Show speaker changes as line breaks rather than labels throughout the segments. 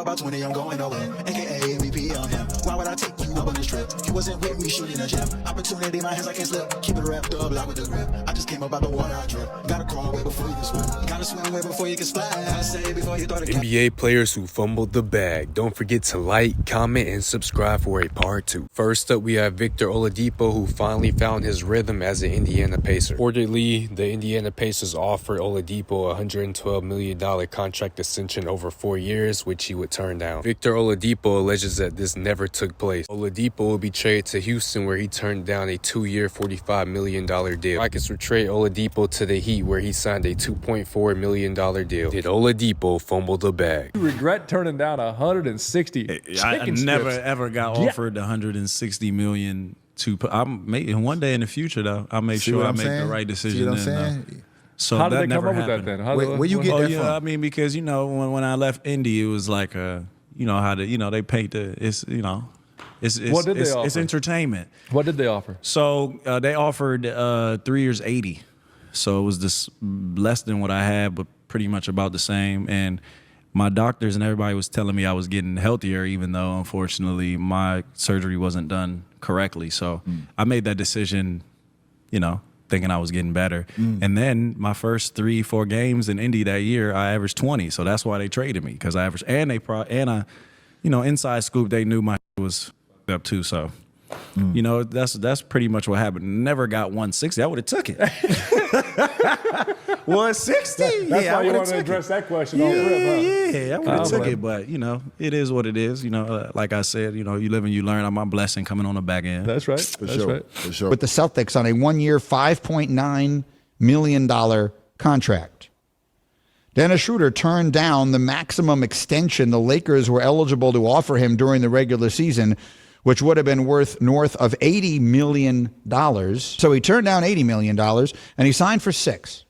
about 20, I'm going nowhere. AKA MVP on him. Why would I take you up on this trip? You wasn't with me shooting a gym. Opportunity, my hands I can't slip. Keep it wrapped up, lock with the grip. I just came up out the water I drip. Gotta crawl way before you can swim. Gotta swim way before you can splash. I say before you throw the
NBA players who fumbled the bag. Don't forget to like, comment, and subscribe for a part 2. First up, we have Victor Oladipo, who finally found his rhythm as an Indiana Pacer. Reportedly, the Indiana Pacers offered Oladipo a $112 million contract extension over 4 years, which he would turn down. Victor Oladipo alleges that this never took place. Oladipo will be traded to Houston, where he turned down a 2-year, $45 million deal. Rockets would trade Oladipo to the Heat, where he signed a $2.4 million deal. Did Oladipo fumble the bag?
You regret turning down 160.
I never ever got offered 160 million to put. I'm making one day in the future though. I'll make sure I make the right decision.
See what I'm saying?
So
how did
that
they come up
happened.
with that then?
Where you get that from?
I mean, because when I left Indy, it was like how they paint it's
What did they offer?
It's entertainment.
What did they offer?
So they offered 3 years 80. So it was this less than what I had, but pretty much about the same. And my doctors and everybody was telling me I was getting healthier, even though unfortunately my surgery wasn't done correctly. So I made that decision, thinking I was getting better. And then my first 3-4 games in Indy that year, I averaged 20. So that's why they traded me, because I averaged, and inside scoop, they knew my was up too. So, that's pretty much what happened. Never got 160. I would have took it. 160.
That's why you want to address that question.
Yeah, I would have took it. But it is what it is. Like I said, you live and you learn. I'm a blessing coming on the back end.
That's right.
For
That's
sure. With the Celtics on a 1-year, $5.9 million contract. Dennis Schroeder turned down the maximum extension the Lakers were eligible to offer him during the regular season, which would have been worth north of $80 million. So he turned down $80 million, and he signed for $6 million.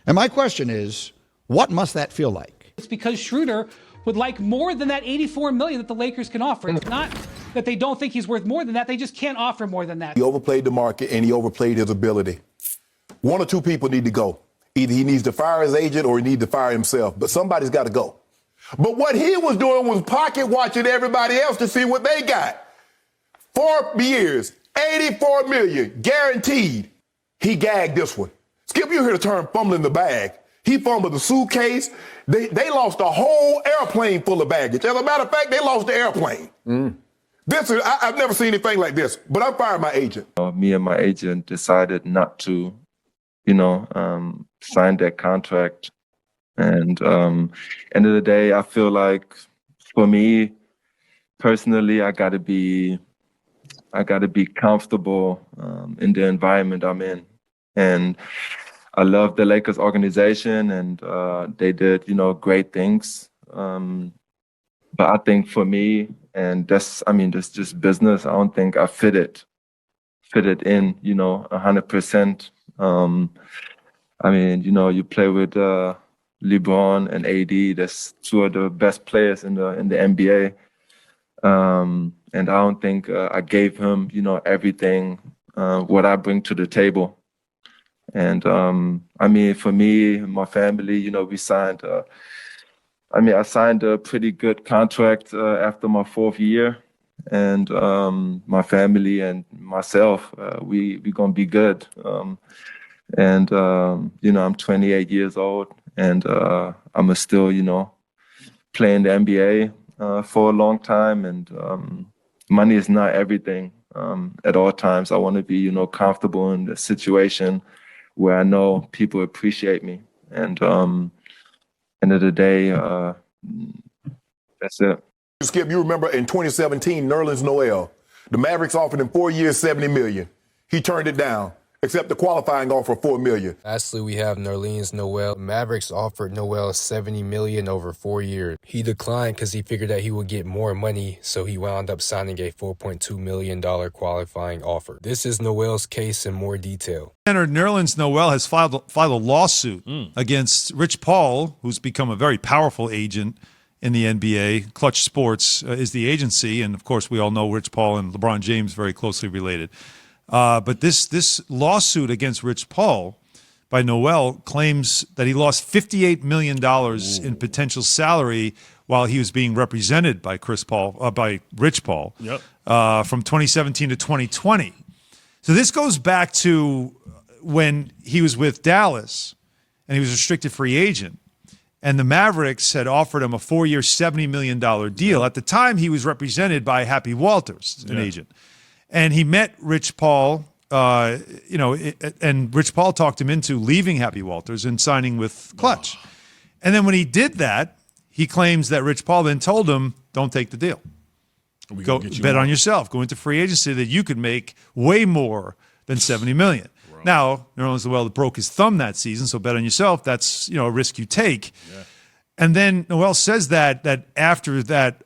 And my question is, what must that feel like?
It's because Schroeder would like more than that $84 million that the Lakers can offer. It's not that they don't think he's worth more than that. They just can't offer more than that.
He overplayed the market and he overplayed his ability. One or two people need to go. Either he needs to fire his agent or he needs to fire himself, but somebody's got to go. But what he was doing was pocket watching everybody else to see what they got. 4 years, $84 million, guaranteed. He gagged this one. Skip, you hear the term fumbling the bag. He fumbled the suitcase. They lost a whole airplane full of baggage. As a matter of fact, they lost the airplane. I've never seen anything like this, but I fired my agent.
Me and my agent decided not to, sign that contract. And end of the day, I feel like for me personally, I gotta be comfortable in the environment I'm in. And I love the Lakers organization, and they did, great things. But I think for me, and that's just business. I don't think I fit it in, 100%. You play with LeBron and AD. That's two of the best players in the NBA. And I don't think I gave him, everything what I bring to the table. And for me, my family, we signed. I signed a pretty good contract after my 4th year, and my family and myself, we gonna be good. I'm 28 years old, and I'm still, playing the NBA for a long time, and money is not everything. At all times, I want to be, comfortable in the situation where I know people appreciate me. And end of the day, that's it.
Skip, you remember in 2017, Nerlens Noel, the Mavericks offered him 4 years, $70 million. He turned it down, except the qualifying offer of $4 million.
Lastly, we have Nerlens Noel. Mavericks offered Noel $70 million over 4 years. He declined because he figured that he would get more money, so he wound up signing a $4.2 million qualifying offer. This is Noel's case in more detail.
Nerlens Noel has filed a lawsuit against Rich Paul, who's become a very powerful agent in the NBA. Clutch Sports is the agency, and of course we all know Rich Paul and LeBron James very closely related. But this lawsuit against Rich Paul by Noel, claims that he lost $58 million in potential salary while he was being represented by by Rich Paul, from 2017 to 2020. So this goes back to when he was with Dallas and he was a restricted free agent. And the Mavericks had offered him a 4-year, $70 million deal. At the time, he was represented by Happy Walters, an agent. And he met Rich Paul, and Rich Paul talked him into leaving Happy Walters and signing with Clutch. And then when he did that, he claims that Rich Paul then told him, don't take the deal. Go bet on yourself. Go into free agency that you could make way more than $70 million. Now, Nerlens Noel broke his thumb that season, so bet on yourself. That's a risk you take. Yeah. And then Noel says that after that,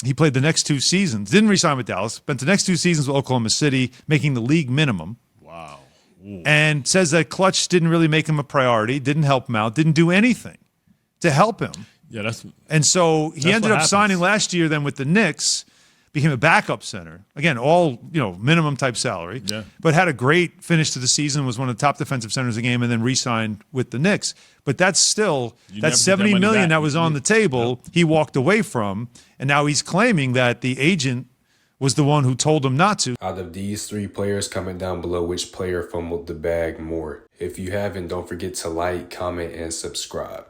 he played the next 2 seasons, didn't resign with Dallas, spent the next 2 seasons with Oklahoma City, making the league minimum.
Wow. Ooh.
And says that Clutch didn't really make him a priority, didn't help him out, didn't do anything to help him.
Yeah,
and so he ended up signing last year then with the Knicks, became a backup center. Again, all minimum type salary, but had a great finish to the season, was one of the top defensive centers of the game, and then re-signed with the Knicks. But that's still that $70 million that was on the table, he walked away from, and now he's claiming that the agent was the one who told him not to.
Out of these 3 players, comment down below which player fumbled the bag more. If you haven't, don't forget to like, comment, and subscribe.